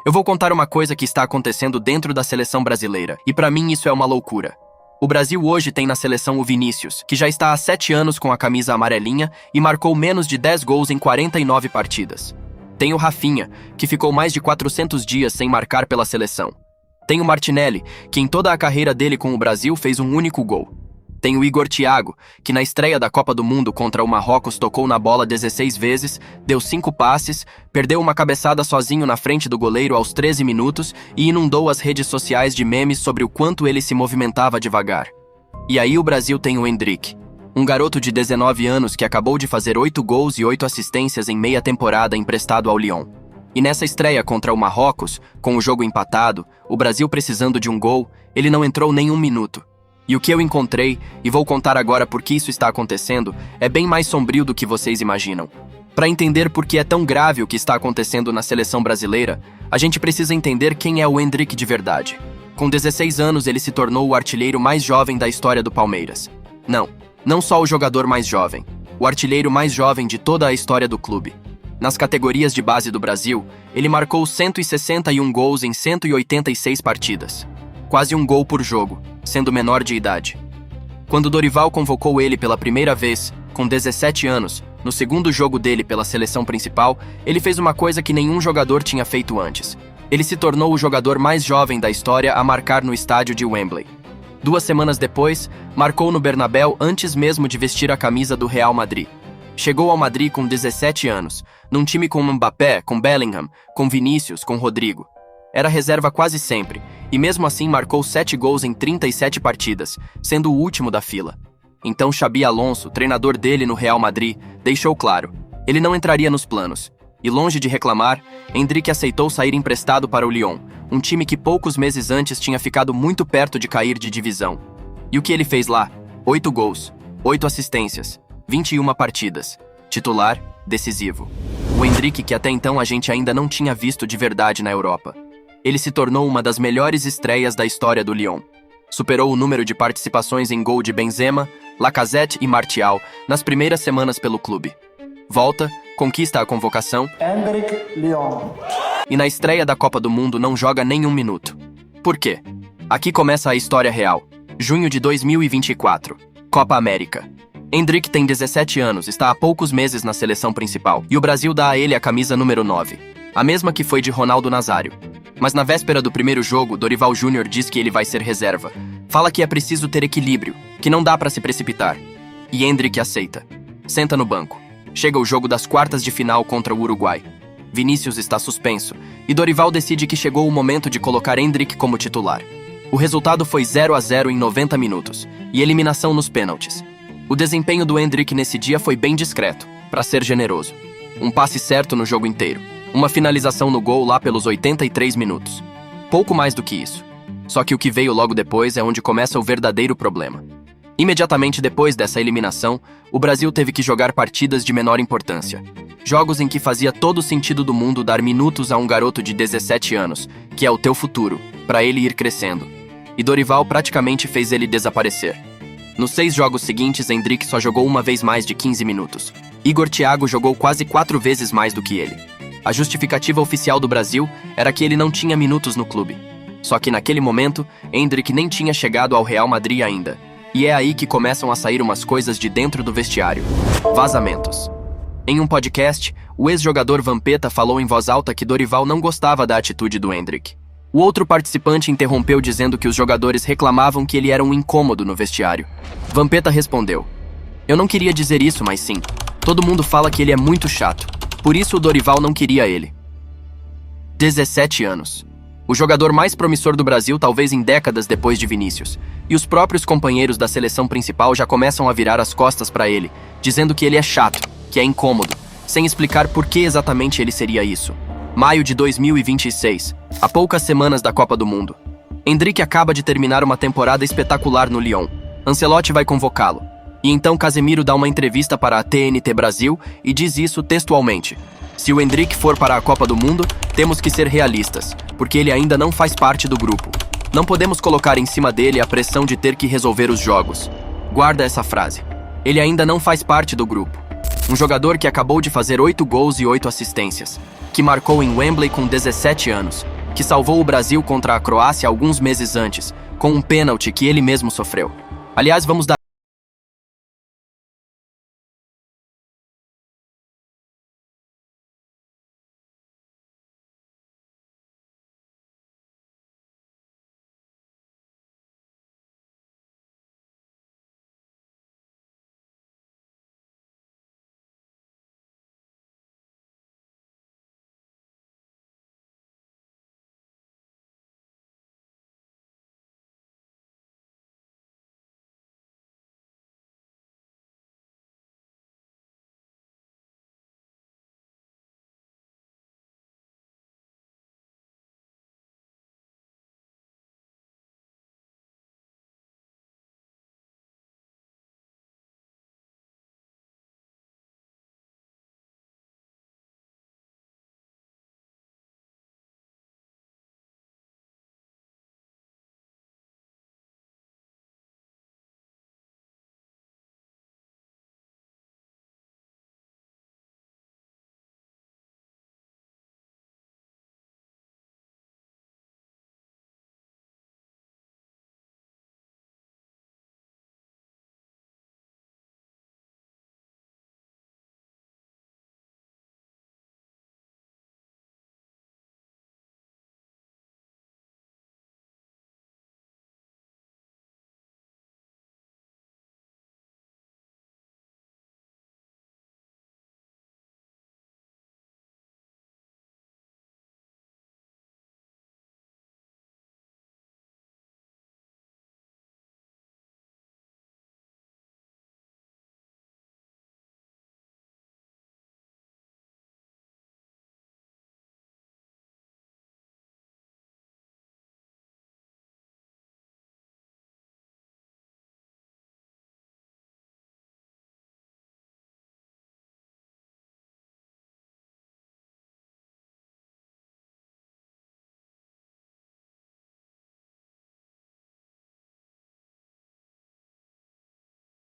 Eu vou contar uma coisa que está acontecendo dentro da seleção brasileira, e pra mim isso é uma loucura. O Brasil hoje tem na seleção o Vinícius, que já está há 7 anos com a camisa amarelinha e marcou menos de 10 gols em 49 partidas. Tem o Rafinha, que ficou mais de 400 dias sem marcar pela seleção. Tem o Martinelli, que em toda a carreira dele com o Brasil fez um único gol. Tem o Igor Thiago, que na estreia da Copa do Mundo contra o Marrocos tocou na bola 16 vezes, deu 5 passes, perdeu uma cabeçada sozinho na frente do goleiro aos 13 minutos e inundou as redes sociais de memes sobre o quanto ele se movimentava devagar. E aí o Brasil tem o Endrick, um garoto de 19 anos que acabou de fazer 8 gols e 8 assistências em meia temporada emprestado ao Lyon. E nessa estreia contra o Marrocos, com o jogo empatado, o Brasil precisando de um gol, ele não entrou nem um minuto. E o que eu encontrei, e vou contar agora por que isso está acontecendo, é bem mais sombrio do que vocês imaginam. Para entender por que é tão grave o que está acontecendo na seleção brasileira, a gente precisa entender quem é o Endrick de verdade. Com 16 anos, ele se tornou o artilheiro mais jovem da história do Palmeiras. Não só o jogador mais jovem, o artilheiro mais jovem de toda a história do clube. Nas categorias de base do Brasil, ele marcou 161 gols em 186 partidas. Quase um gol por jogo, sendo menor de idade. Quando Dorival convocou ele pela primeira vez, com 17 anos, no segundo jogo dele pela seleção principal, ele fez uma coisa que nenhum jogador tinha feito antes. Ele se tornou o jogador mais jovem da história a marcar no estádio de Wembley. 2 semanas depois, marcou no Bernabéu antes mesmo de vestir a camisa do Real Madrid. Chegou ao Madrid com 17 anos, num time com Mbappé, com Bellingham, com Vinícius, com Rodrigo. Era reserva quase sempre, e mesmo assim marcou 7 gols em 37 partidas, sendo o último da fila. Então Xabi Alonso, treinador dele no Real Madrid, deixou claro, ele não entraria nos planos. E longe de reclamar, Endrick aceitou sair emprestado para o Lyon, um time que poucos meses antes tinha ficado muito perto de cair de divisão. E o que ele fez lá? 8 gols, 8 assistências, 21 partidas. Titular, decisivo. O Endrick que até então a gente ainda não tinha visto de verdade na Europa. Ele se tornou uma das melhores estreias da história do Lyon. Superou o número de participações em gol de Benzema, Lacazette e Martial nas primeiras semanas pelo clube. Volta, conquista a convocação Endrick Lyon. E na estreia da Copa do Mundo não joga nem um minuto. Por quê? Aqui começa a história real. Junho de 2024. Copa América. Endrick tem 17 anos, está há poucos meses na seleção principal e o Brasil dá a ele a camisa número 9, a mesma que foi de Ronaldo Nazário. Mas na véspera do primeiro jogo, Dorival Júnior diz que ele vai ser reserva. Fala que é preciso ter equilíbrio, que não dá para se precipitar. E Endrick aceita. Senta no banco. Chega o jogo das quartas de final contra o Uruguai. Vinícius está suspenso, e Dorival decide que chegou o momento de colocar Endrick como titular. O resultado foi 0-0 em 90 minutos, e eliminação nos pênaltis. O desempenho do Endrick nesse dia foi bem discreto, para ser generoso. Um passe certo no jogo inteiro. Uma finalização no gol lá pelos 83 minutos. Pouco mais do que isso. Só que o que veio logo depois é onde começa o verdadeiro problema. Imediatamente depois dessa eliminação, o Brasil teve que jogar partidas de menor importância. Jogos em que fazia todo o sentido do mundo dar minutos a um garoto de 17 anos, que é o teu futuro, para ele ir crescendo. E Dorival praticamente fez ele desaparecer. Nos 6 jogos seguintes, Endrick só jogou uma vez mais de 15 minutos. Igor Thiago jogou quase 4 vezes mais do que ele. A justificativa oficial do Brasil era que ele não tinha minutos no clube. Só que naquele momento, Endrick nem tinha chegado ao Real Madrid ainda. E é aí que começam a sair umas coisas de dentro do vestiário. Vazamentos. Em um podcast, o ex-jogador Vampeta falou em voz alta que Dorival não gostava da atitude do Endrick. O outro participante interrompeu dizendo que os jogadores reclamavam que ele era um incômodo no vestiário. Vampeta respondeu: "Eu não queria dizer isso, mas sim. Todo mundo fala que ele é muito chato. Por isso o Dorival não queria ele." 17 anos. O jogador mais promissor do Brasil talvez em décadas depois de Vinícius. E os próprios companheiros da seleção principal já começam a virar as costas para ele, dizendo que ele é chato, que é incômodo, sem explicar por que exatamente ele seria isso. Maio de 2026, há poucas semanas da Copa do Mundo. Endrick acaba de terminar uma temporada espetacular no Lyon. Ancelotti vai convocá-lo. E então Casemiro dá uma entrevista para a TNT Brasil e diz isso textualmente: "Se o Endrick for para a Copa do Mundo, temos que ser realistas, porque ele ainda não faz parte do grupo. Não podemos colocar em cima dele a pressão de ter que resolver os jogos." Guarda essa frase. Ele ainda não faz parte do grupo. Um jogador que acabou de fazer 8 gols e 8 assistências, que marcou em Wembley com 17 anos, que salvou o Brasil contra a Croácia alguns meses antes, com um pênalti que ele mesmo sofreu. Aliás, vamos dar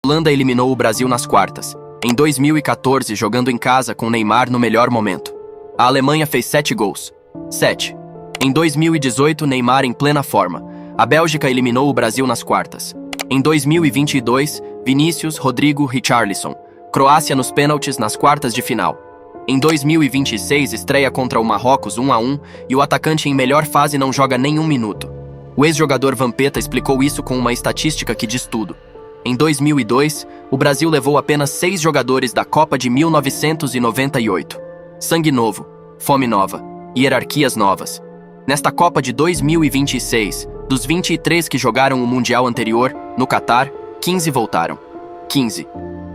A Holanda eliminou o Brasil nas quartas, em 2014, jogando em casa com Neymar no melhor momento. A Alemanha fez 7 gols. 7. Em 2018, Neymar em plena forma. A Bélgica eliminou o Brasil nas quartas. Em 2022, Vinícius, Rodrigo, Richarlison. Croácia nos pênaltis nas quartas de final. Em 2026, estreia contra o Marrocos 1-1 e o atacante em melhor fase não joga nenhum minuto. O ex-jogador Vampeta explicou isso com uma estatística que diz tudo. Em 2002, o Brasil levou apenas 6 jogadores da Copa de 1998. Sangue novo, fome nova, hierarquias novas. Nesta Copa de 2026, dos 23 que jogaram o Mundial anterior, no Catar, 15 voltaram. 15.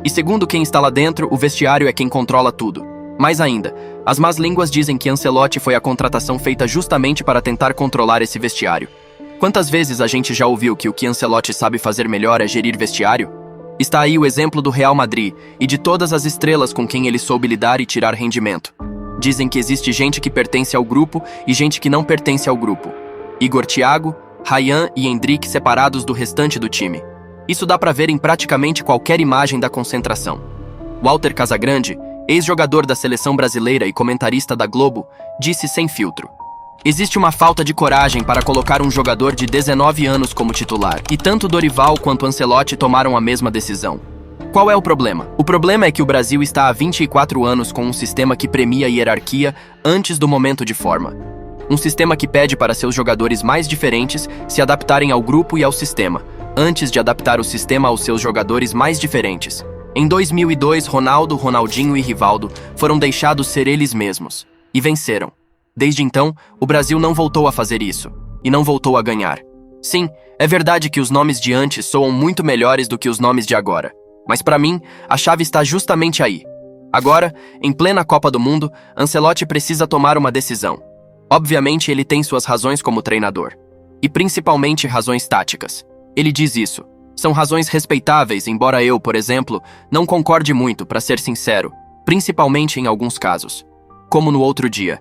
E segundo quem está lá dentro, o vestiário é quem controla tudo. Mais ainda, as más línguas dizem que Ancelotti foi a contratação feita justamente para tentar controlar esse vestiário. Quantas vezes a gente já ouviu que o que Ancelotti sabe fazer melhor é gerir vestiário? Está aí o exemplo do Real Madrid e de todas as estrelas com quem ele soube lidar e tirar rendimento. Dizem que existe gente que pertence ao grupo e gente que não pertence ao grupo. Igor Thiago, Ryan e Endrick separados do restante do time. Isso dá pra ver em praticamente qualquer imagem da concentração. Walter Casagrande, ex-jogador da seleção brasileira e comentarista da Globo, disse sem filtro: existe uma falta de coragem para colocar um jogador de 19 anos como titular, e tanto Dorival quanto Ancelotti tomaram a mesma decisão. Qual é o problema? O problema é que o Brasil está há 24 anos com um sistema que premia a hierarquia antes do momento de forma. Um sistema que pede para seus jogadores mais diferentes se adaptarem ao grupo e ao sistema, antes de adaptar o sistema aos seus jogadores mais diferentes. Em 2002, Ronaldo, Ronaldinho e Rivaldo foram deixados ser eles mesmos, e venceram. Desde então, o Brasil não voltou a fazer isso, e não voltou a ganhar. Sim, é verdade que os nomes de antes soam muito melhores do que os nomes de agora, mas para mim, a chave está justamente aí. Agora, em plena Copa do Mundo, Ancelotti precisa tomar uma decisão. Obviamente, ele tem suas razões como treinador, e principalmente razões táticas. Ele diz isso. São razões respeitáveis, embora eu, por exemplo, não concorde muito, para ser sincero, principalmente em alguns casos. Como no outro dia.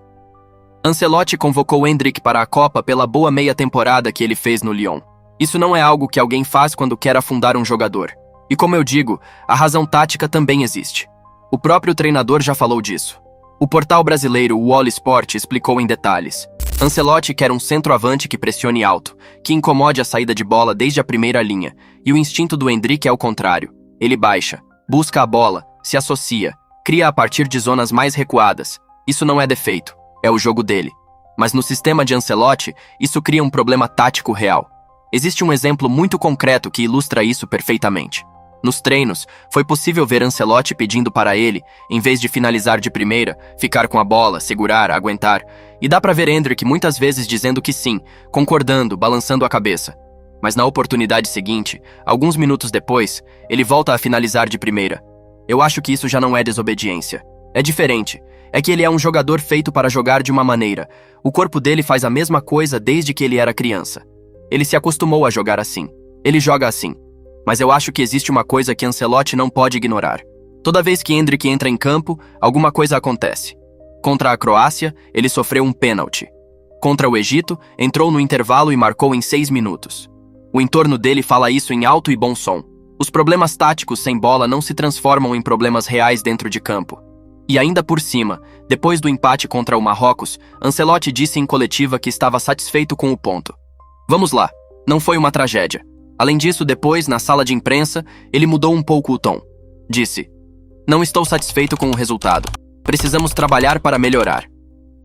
Ancelotti convocou Endrick para a Copa pela boa meia temporada que ele fez no Lyon. Isso não é algo que alguém faz quando quer afundar um jogador. E como eu digo, a razão tática também existe. O próprio treinador já falou disso. O portal brasileiro Wall Sport explicou em detalhes. Ancelotti quer um centroavante que pressione alto, que incomode a saída de bola desde a primeira linha, e o instinto do Endrick é o contrário. Ele baixa, busca a bola, se associa, cria a partir de zonas mais recuadas. Isso não é defeito, é o jogo dele. Mas no sistema de Ancelotti, isso cria um problema tático real. Existe um exemplo muito concreto que ilustra isso perfeitamente. Nos treinos, foi possível ver Ancelotti pedindo para ele, em vez de finalizar de primeira, ficar com a bola, segurar, aguentar. E dá para ver Endrick muitas vezes dizendo que sim, concordando, balançando a cabeça. Mas na oportunidade seguinte, alguns minutos depois, ele volta a finalizar de primeira. Eu acho que isso já não é desobediência. É diferente. É que ele é um jogador feito para jogar de uma maneira. O corpo dele faz a mesma coisa desde que ele era criança. Ele se acostumou a jogar assim. Ele joga assim. Mas eu acho que existe uma coisa que Ancelotti não pode ignorar. Toda vez que Endrick entra em campo, alguma coisa acontece. Contra a Croácia, ele sofreu um pênalti. Contra o Egito, entrou no intervalo e marcou em 6 minutos. O entorno dele fala isso em alto e bom som. Os problemas táticos sem bola não se transformam em problemas reais dentro de campo. E ainda por cima, depois do empate contra o Marrocos, Ancelotti disse em coletiva que estava satisfeito com o ponto. Vamos lá, não foi uma tragédia. Além disso, depois, na sala de imprensa, ele mudou um pouco o tom. Disse: "Não estou satisfeito com o resultado. Precisamos trabalhar para melhorar."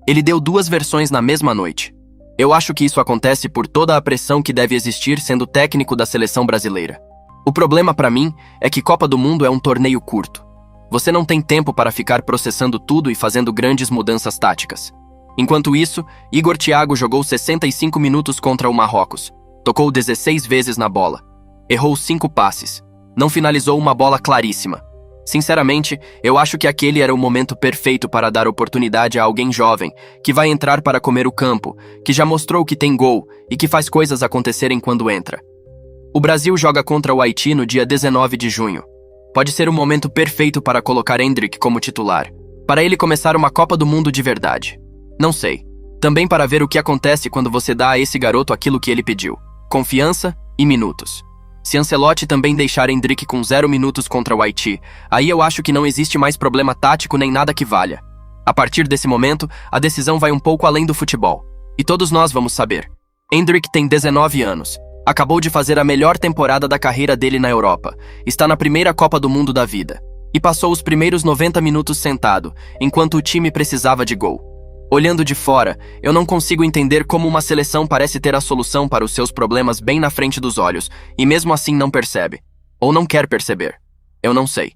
Ele deu 2 versões na mesma noite. Eu acho que isso acontece por toda a pressão que deve existir sendo técnico da seleção brasileira. O problema para mim é que Copa do Mundo é um torneio curto. Você não tem tempo para ficar processando tudo e fazendo grandes mudanças táticas. Enquanto isso, Igor Thiago jogou 65 minutos contra o Marrocos. Tocou 16 vezes na bola. Errou 5 passes. Não finalizou uma bola claríssima. Sinceramente, eu acho que aquele era o momento perfeito para dar oportunidade a alguém jovem, que vai entrar para comer o campo, que já mostrou que tem gol e que faz coisas acontecerem quando entra. O Brasil joga contra o Haiti no dia 19 de junho. Pode ser o momento perfeito para colocar Endrick como titular, para ele começar uma Copa do Mundo de verdade. Não sei. Também para ver o que acontece quando você dá a esse garoto aquilo que ele pediu. Confiança e minutos. Se Ancelotti também deixar Endrick com 0 minutos contra o Haiti, aí eu acho que não existe mais problema tático nem nada que valha. A partir desse momento, a decisão vai um pouco além do futebol. E todos nós vamos saber. Endrick tem 19 anos. Acabou de fazer a melhor temporada da carreira dele na Europa. Está na primeira Copa do Mundo da vida. E passou os primeiros 90 minutos sentado, enquanto o time precisava de gol. Olhando de fora, eu não consigo entender como uma seleção parece ter a solução para os seus problemas bem na frente dos olhos, e mesmo assim não percebe. Ou não quer perceber. Eu não sei.